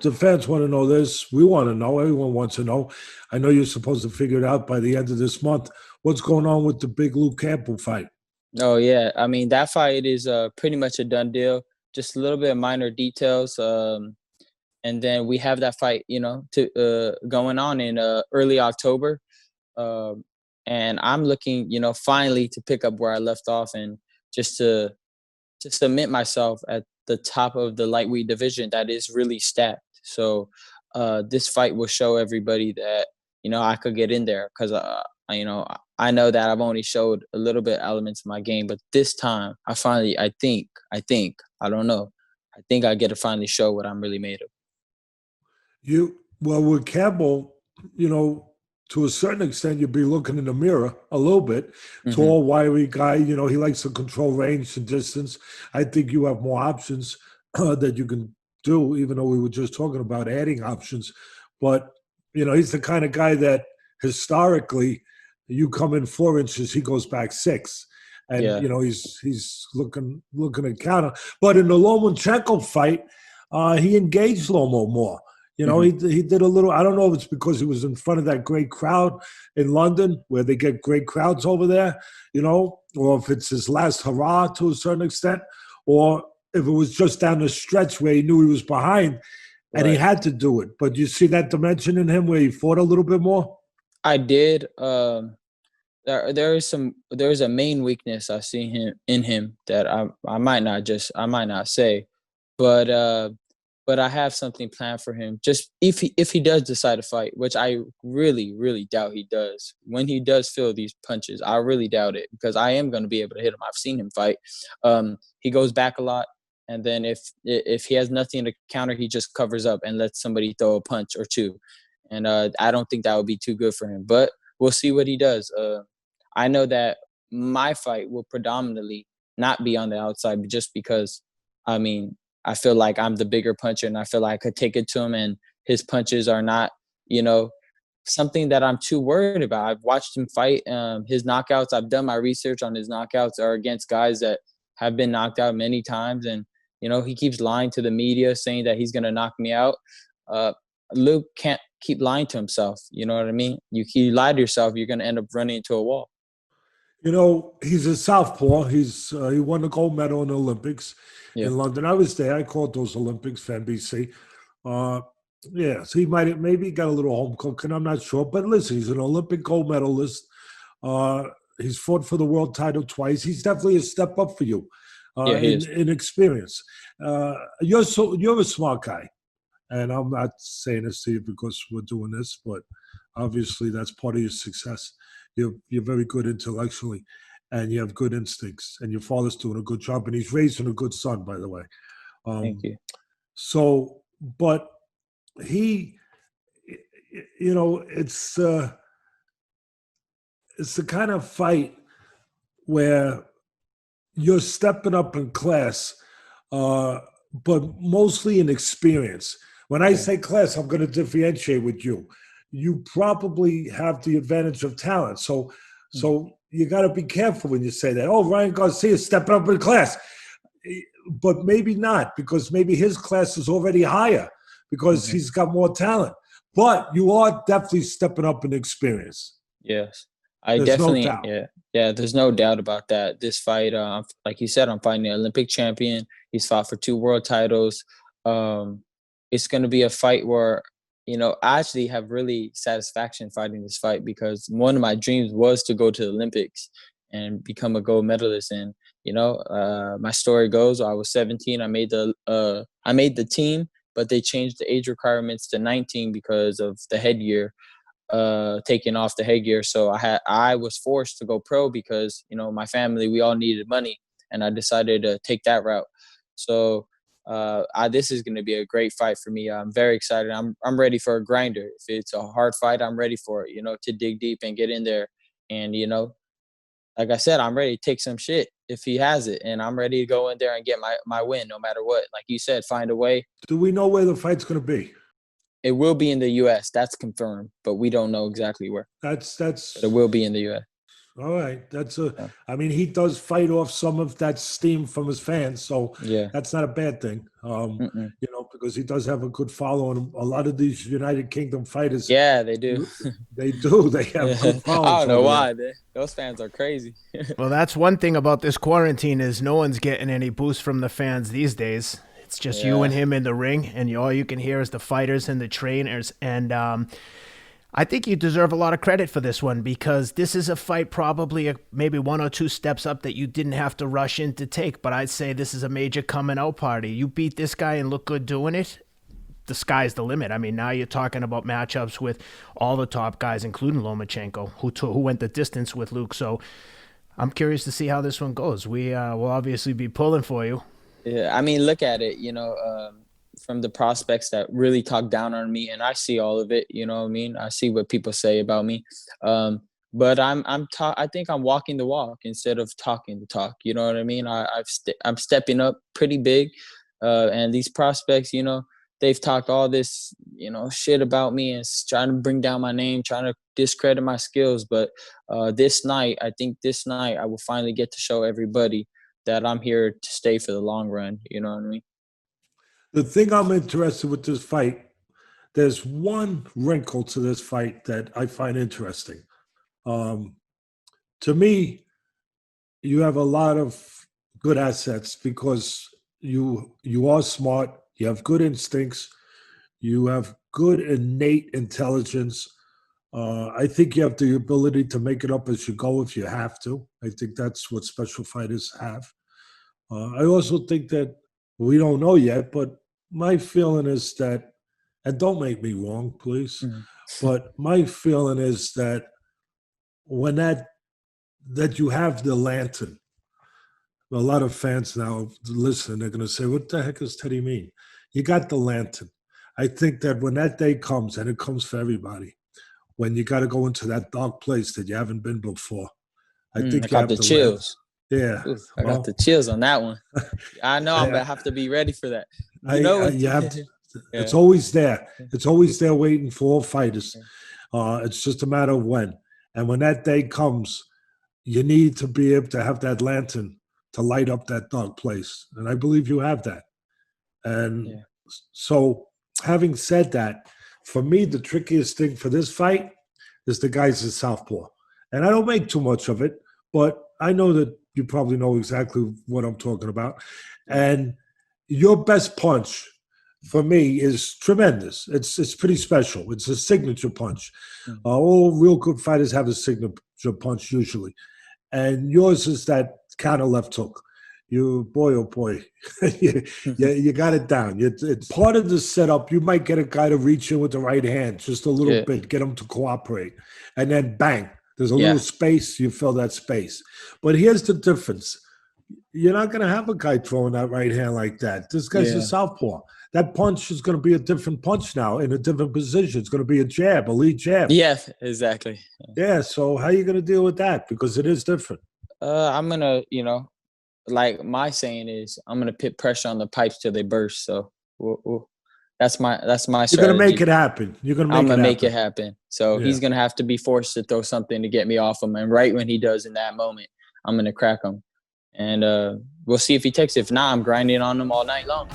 the fans want to know this. We want to know. Everyone wants to know. I know you're supposed to figure it out by the end of this month. What's going on with the big Luke Campbell fight? Oh yeah, I mean that fight is pretty much a done deal. Just a little bit of minor details, and then we have that fight, to going on in early October. Um, and I'm looking, finally to pick up where I left off and just to submit myself at the top of the lightweight division that is really stacked. So this fight will show everybody that I could get in there because I know that I've only showed a little bit elements of my game, but this time I think I don't know. I think I get to finally show what I'm really made of. Well, with Campbell, you know, to a certain extent, you'd be looking in the mirror a little bit. Hmm. Tall, wiry guy, he likes to control range and distance. I think you have more options that you can do, even though we were just talking about adding options. But, he's the kind of guy that historically, you come in 4 inches, he goes back six. And, Yeah. he's looking at counter. But in the Lomachenko fight, he engaged Lomo more. Hmm. He did a little. I don't know if it's because he was in front of that great crowd in London, where they get great crowds over there, or if it's his last hurrah to a certain extent, or if it was just down the stretch where he knew he was behind and he Right. had to do it. But you see that dimension in him where he fought a little bit more. I did. There is a main weakness I see him that I might not say, but I have something planned for him. Just if he does decide to fight, which I really really doubt he does. When he does feel these punches, I really doubt it because I am going to be able to hit him. I've seen him fight. He goes back a lot, and then if he has nothing to counter, he just covers up and lets somebody throw a punch or two, and I don't think that would be too good for him. But we'll see what he does. I know that my fight will predominantly not be on the outside, but just because, I mean, I feel like I'm the bigger puncher, and I feel like I could take it to him, and his punches are not, you know, something that I'm too worried about. I've watched him fight. His knockouts, I've done my research on his knockouts, are against guys that have been knocked out many times, and he keeps lying to the media, saying that he's gonna knock me out. Uh, Luke can't keep lying to himself. You know what I mean? You lie to yourself, you're gonna end up running into a wall. He's a southpaw. He won the gold medal in the Olympics Yeah. in London. I was there. I called those Olympics for NBC. Uh, yeah, so he might have maybe got a little home cooking. I'm not sure, but listen, he's an Olympic gold medalist. Uh, he's fought for the world title twice. He's definitely a step up for you Yeah, he is. in experience. You're a smart guy, and I'm not saying this to you because we're doing this, but obviously that's part of your success. You're very good intellectually, and you have good instincts, and your father's doing a good job, and he's raising a good son, by the way. Thank Um, you. but he, it's the kind of fight where you're stepping up in class, uh, but mostly in experience. When I Yeah. say class, I'm going to differentiate with you. You probably have the advantage of talent, Mhm. so you got to be careful when you say that. Oh, Ryan Garcia is stepping up in class, but maybe not because maybe his class is already higher because Mhm. he's got more talent. But you are definitely stepping up in experience. Yes. I There's no definitely, doubt. yeah. Yeah, there's no doubt about that. This fight, like you said, I'm fighting an Olympic champion. He's fought for two world titles. Um, it's going to be a fight where, I actually have really satisfaction fighting this fight because one of my dreams was to go to the Olympics and become a gold medalist. And, my story goes, I was 17. I made the team, but they changed the age requirements to 19 because of the headgear, taking off the headgear. So I was forced to go pro because my family, we all needed money, and I decided to take that route. So this is going to be a great fight for me. I'm very excited. I'm ready for a grinder. If it's a hard fight, I'm ready for it. To dig deep and get in there, and like I said, I'm ready to take some shit if he has it, and I'm ready to go in there and get my win, no matter what. Like you said, find a way. Do we know where the fight's going to be? It will be in the U.S. That's confirmed, but we don't know exactly where. That's But it that's will be in the U.S. All right. Yeah. I mean, he does fight off some of that steam from his fans, so Yeah. that's not a bad thing. Mm-mm. Because he does have a good following. A lot of these United Kingdom fighters, Yeah, they do. they do. They have Yeah. good I followings don't know over there. why. Those fans are crazy. Well, that's one thing about this quarantine is no one's getting any boost from the fans these days. It's just you and Yeah. him in the ring, and all you can hear is the fighters and the trainers. And I think you deserve a lot of credit for this one because this is a fight probably maybe one or two steps up that you didn't have to rush in to take. But I'd say this is a major coming out party. You beat this guy and look good doing it. The sky's the limit. I mean, now you're talking about matchups with all the top guys, including Lomachenko, who went the distance with Luke. So I'm curious to see how this one goes. We will obviously be pulling for you. Yeah, I mean, look at it, from the prospects that really talk down on me, and I see all of it, you know what I mean? I see what people say about me. But I think I'm walking the walk instead of talking the talk, you know what I mean? I'm stepping up pretty big. And these prospects, they've talked all this, shit about me and trying to bring down my name, trying to discredit my skills. But I think this night I will finally get to show everybody that I'm here to stay for the long run. You know what I mean? The thing I'm interested with this fight, there's one wrinkle to this fight that I find interesting. Um, to me, you have a lot of good assets because you are smart, you have good instincts, you have good innate intelligence. I think you have the ability to make it up as you go if you have to. I think that's what special fighters have. I also think that we don't know yet, but my feeling is that, and don't make me wrong, please, Mhm. but my feeling is that when that you have the lantern, a lot of fans now listen, they're going to say, "What the heck does Teddy mean?" You got the lantern. I think that when that day comes, and it comes for everybody, when you got to go into that dark place that you haven't been before, I I think you got have the the lantern. chills. Yeah. Oof, I got the Well, chills on that one. I know I'm I, gonna have to be ready for that. You know I what? you have to, it's Yeah. always there. It's always there waiting for all fighters. It's just a matter of when. And when that day comes, you need to be able to have that lantern to light up that dark place. And I believe you have that. And Yeah. so, having said that, for me, the trickiest thing for this fight is the guys in Southpaw. And I don't make too much of it, but I know that you probably know exactly what I'm talking about. And your best punch for me is tremendous. It's pretty special. It's a signature punch. Mm. All real good fighters have a signature punch usually, and yours is that counter left hook. You boy, oh boy, you got it down. It's part of the setup. You might get a guy to reach in with the right hand just a little Yeah. bit, get him to cooperate, and then bang. There's a little Yeah. space. You fill that space. But here's the difference. You're not going to have a guy throwing that right hand like that. This guy's a Yeah. southpaw. That punch is going to be a different punch now in a different position. It's going to be a jab, a lead jab. Yeah, exactly. Yeah. So how are you going to deal with that? Because it is different. I'm gonna, like my saying is, I'm gonna put pressure on the pipes till they burst. So that's my You're going to make strategy. it happen. You're going to I'm make it gonna make happen. it happen. So Yeah. he's gonna have to be forced to throw something to get me off him. And right when he does in that moment, I'm gonna crack him. And we'll see if he takes it. If not, I'm grinding on him all night long.